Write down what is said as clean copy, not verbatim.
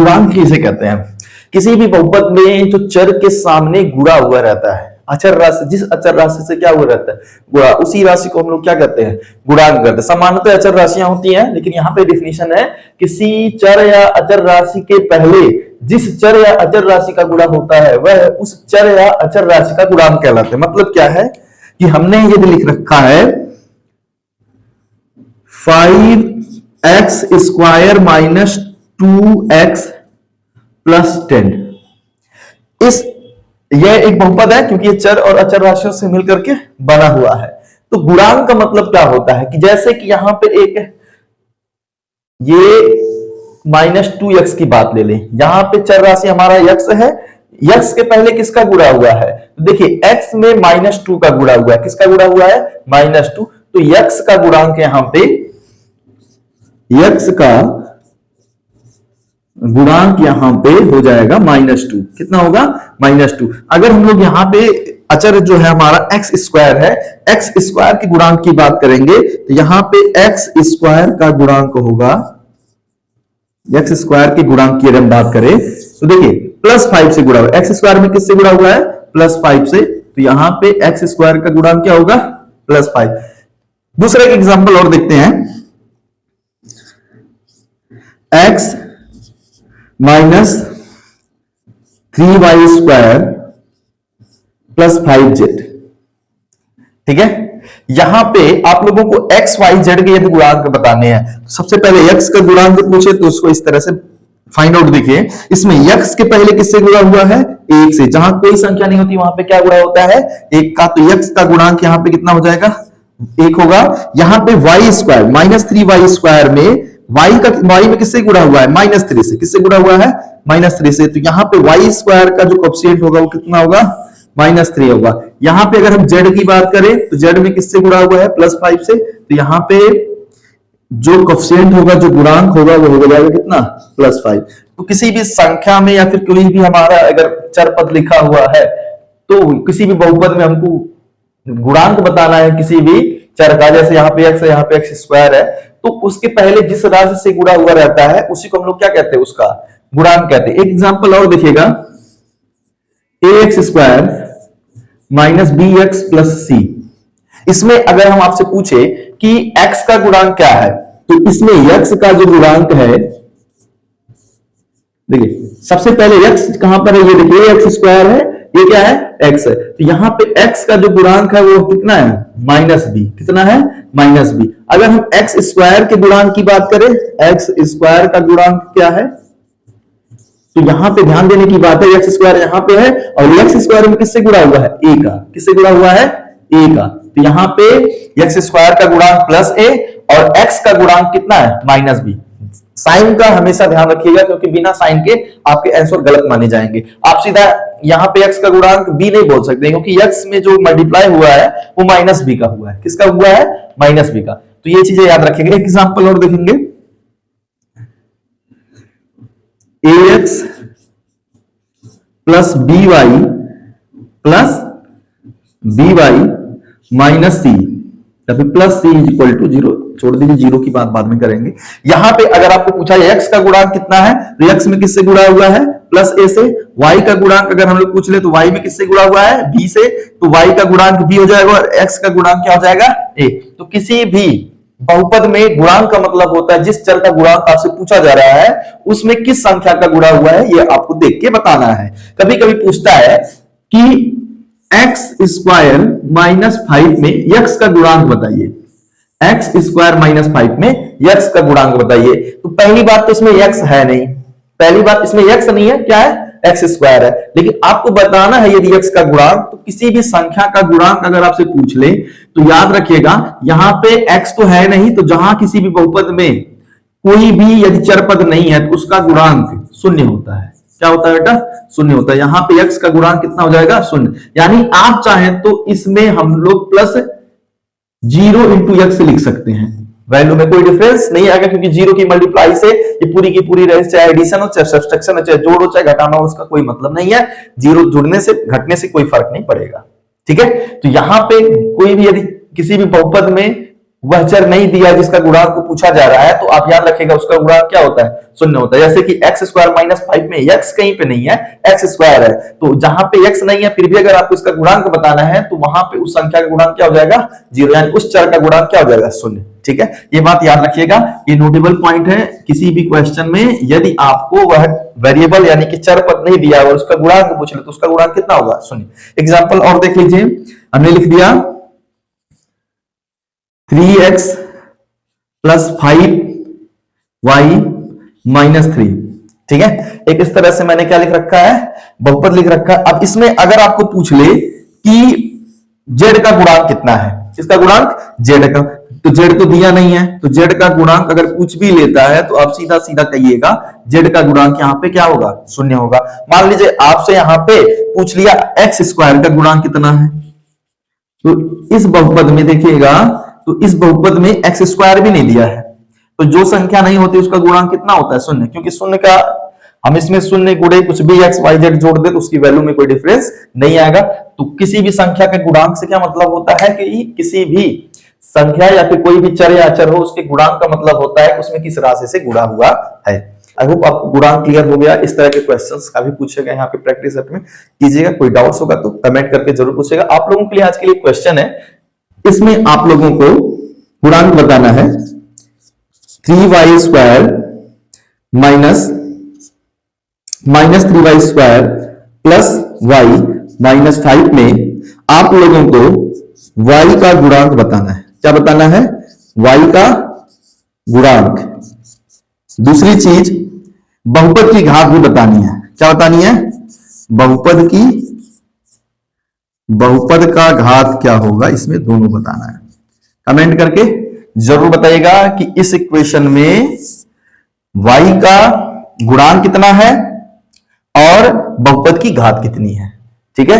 गुणांक किसे कहते हैं? किसी भी बहुपद में जो चर के सामने गुणा हुआ रहता है, अचर राशि, जिस अचर राशि से क्या हुआ रहता है गुणा, उसी राशि को हम लोग क्या कहते हैं? गुणांक कहते हैं। सामान्यतः अचर राशियां होती हैं, लेकिन यहाँ पे डिफिनेशन है किसी चर या अचर राशि के पहले जिस चर या अचर राशि का गुणा होता है वह उस चर या अचर राशि का गुणांक कहलाता है। मतलब क्या है कि हमने यदि लिख रखा है 5x square minus 2x plus 10, इस यह एक बहुपद है क्योंकि ये चर और अचर राशियों से मिलकर के बना हुआ है। तो गुणांक का मतलब क्या होता है कि जैसे कि यहां पे एक ये -2x की बात ले लें, यहां पे चर राशि हमारा x है, x के पहले किसका गुणा हुआ है? तो देखिए x में -2 का गुणा हुआ है, किसका गुणा हुआ है? -2, तो x का गुणांक यहां पे x का गुणांक यहां पे हो जाएगा -2। कितना होगा? -2। अगर हम लोग यहां पे अचर जो है हमारा x स्क्वायर है, x स्क्वायर के गुणांक की बात करेंगे तो यहां पे x स्क्वायर का गुणांक होगा, x स्क्वायर के गुणांक की अगर हम बात करें तो देखिए +5 से गुणा हुआ, x स्क्वायर में किससे गुणा हुआ है? +5 से, तो यहां पे x स्क्वायर का गुणांक क्या होगा? +5। दूसरा एक एग्जांपल और देखते हैं, x minus 3y square plus 5z। ठीक है, यहां पे आप लोगों को x y z के यदि गुणांक बताने हैं तो सबसे पहले x का गुणांक पूछे तो उसको इस तरह से फाइंड आउट। देखिए इसमें x के पहले किससे गुणा हुआ है? 1 से। जहां कोई संख्या नहीं होती वहां पे क्या गुणा होता है? 1 का, तो x का गुणांक यहां पे कितना हो जाएगा? 1 होगा। यहां पे y स्क्वायर -3y स्क्वायर में y में किससे गुणा हुआ है? -3 से। किससे गुणा हुआ है? -3 से। तो यहां पे y स्क्वायर का जो कोएफिशिएंट होगा वो कितना होगा? -3 होगा। यहां पे अगर हम z की बात करें तो z में किससे गुणा हुआ है? +5 से। तो यहां पे जो कोएफिशिएंट होगा, जो गुणांक होगा वो हो जाएगा कितना? +5। तो किसी भी संख्या में या फिर कोई भी हमारा अगर चर पद लिखा हुआ है तो किसी भी बहुपद में हमको गुणांक बताना है किसी भी चर का, जैसे यहाँ पे x है, यहाँ पे x स्क्वायर है, तो उसके पहले जिस राशि से गुणा हुआ रहता है उसी को हम लोग क्या कहते हैं? उसका गुणांक कहते हैं। एक एग्जांपल और देखिएगा, ax square minus bx plus c। इसमें अगर हम आपसे पूछे कि x का गुणांक क्या है तो इसमें x का जो गुणांक है, देखिए सबसे पहले x कहां पर है? ये देखिए x स्क्वायर है, ये क्या है? x है। तो यहां पे x का जो गुणांक है वो कितना है? -b। कितना है? -b। अगर हम x स्क्वायर के गुणांक की बात करें, x स्क्वायर का गुणांक क्या है? तो यहां पे ध्यान देने की बात है, x स्क्वायर यहां पे है और x स्क्वायर में किससे गुणा हुआ है? a का। किससे गुणा हुआ है? a का। तो यहां पे x स्क्वायर का गुणांक +a और x का गुणांक कितना है? -b। साइन का हमेशा ध्यान रखिएगा क्योंकि बिना साइन के आपके आंसर गलत माने जाएंगे। आप सीधा यहां पे x का गुणांक b नहीं बोल सकते क्योंकि x में जो मल्टीप्लाई हुआ है वो -b का हुआ है। किसका हुआ है? -b का। तो ये चीजें याद रखिएगा। एक एग्जांपल और देखेंगे, ax plus by plus by minus c या फिर प्लस c इक्वल टू 0। छोड़ दीजिए, 0 की बात बाद में करेंगे। यहां पे अगर आपको पूछा x का गुणांक कितना है तो x में किससे गुणा हुआ है? +a से। y का गुणांक अगर हम लोग पूछ ले तो y में किससे गुणा हुआ है? b से। तो y का गुणांक b हो जाएगा और x का गुणांक क्या हो जाएगा? a। तो किसी भी बहुपद में गुणांक का मतलब होता है जिस चर का गुणांक आपसे पूछा जा रहा है उसमें किस संख्या का गुणा हुआ है ये आपको देख के बताना है। कभी कभी पूछता है कि x स्क्वायर -5 में x का गुणांक बताइए, x स्क्वायर -5 में x का गुणांक बताइए। तो पहली बात तो इसमें x है नहीं, पहली बात इसमें x नहीं है, क्या है? x स्क्वायर है। लेकिन आपको बताना है यदि x का गुणांक, तो किसी भी संख्या का गुणांक अगर आपसे पूछ ले तो याद रखिएगा यहां पे x तो है नहीं, तो जहां किसी भी बहुपद में कोई भी यदि चर पद नहीं है तो उसका गुणांक 0 होता है। क्या होता है बेटा? 0 होता है। यहां पे x का गुणांक कितना हो जाएगा? 0। यानी आप चाहें तो इसमें हम लोग +0 × x लिख सकते हैं, वैल्यू में कोई डिफरेंस नहीं आएगा क्योंकि 0 की मल्टीप्लाई से ये पूरी की पूरी रहे, चाहे एडिशन हो, चाहे सब्सट्रैक्शन हो, चाहे जोड़ हो, चाहे घटाना हो, उसका कोई मतलब नहीं है। 0 जुड़ने से घटने से कोई फर्क नहीं पड़ेगा। ठीक है, तो यहां पे कोई भी यदि किसी भी बहुपद में वह चर नहीं दिया जिसका गुणांक को पूछा जा रहा है तो आप याद रखिएगा उसका गुणांक क्या होता है? शून्य होता है। जैसे कि एक्स स्क्वायर माइनस 5 में एक्स कहीं पे नहीं है, एक्स स्क्वायर है, तो जहां पे एक्स नहीं है फिर भी अगर आपको इसका गुणांक बताना है तो वहां पे उस संख्या का गुणांक क्या हो जाएगा, 0, यानी उस चर का गुणांक क्या हो जाएगा, शून्य। ठीक है, ये बात याद रखिएगा, ये नोटेबल पॉइंट है। किसी भी क्वेश्चन में यदि आपको वह वेरिएबल यानी कि चर पद नहीं दिया और उसका गुणांक पूछ ले तो उसका गुणांक कितना होगा, शून्य। एग्जांपल और देख लीजिए, हमने लिख दिया 3x प्लस 5y माइनस 3। ठीक है, एक इस तरह से मैंने क्या लिख रखा है, बहुपद लिख रखा है। अब इसमें अगर आपको पूछ ले कि z का गुणांक कितना है, किसका गुणांक, z का, तो z तो दिया नहीं है, तो z का गुणांक अगर पूछ भी लेता है तो आप सीधा सीधा कहिएगा z का गुणांक यहाँ पे क्या होगा, शून्य होगा। मान लीजिए आपसे यहाँ पे पूछ लिया एक्स स्क्वायर का गुणांक कितना है, तो इस बहुपद में देखिएगा, तो इस बहुपद में एक्स स्क्वायर भी नहीं दिया है, तो जो संख्या नहीं होती उसका गुणांक कितना होता है, शून्य। क्योंकि शून्य का हम इसमें शून्य गुणे कुछ भी एक्स वाई जेड जोड़ दे तो उसकी वैल्यू में कोई डिफरेंस नहीं आएगा। तो किसी भी संख्या के गुणांक से क्या मतलब होता है कि किसी भी संख्या या फिर कोई भी चर या अचर हो उसके गुणांक का मतलब होता है कि उसमें किस राशि से गुणा हुआ है। आई होप आपको गुणांक क्लियर हो गया। इस तरह के क्वेश्चंस काफी पूछे गए यहाँ पे प्रैक्टिस सेट में, कीजिएगा। कोई डाउट्स होगा तो कमेंट करके जरूर पूछेगा। आप लोगों के लिए आज के लिए क्वेश्चन है, इसमें आप लोगों को गुणांक बताना है 3y square minus 3y square plus y minus 5 में आप लोगों को y का गुणांक बताना है। क्या बताना है, y का गुणांक। दूसरी चीज बहुपद की घात भी बतानी है। क्या बतानी है, बहुपद का घात क्या होगा, इसमें दोनों बताना है। कमेंट करके जरूर बताइएगा कि इस इक्वेशन में y का गुणांक कितना है और बहुपद की घात कितनी है। ठीक है।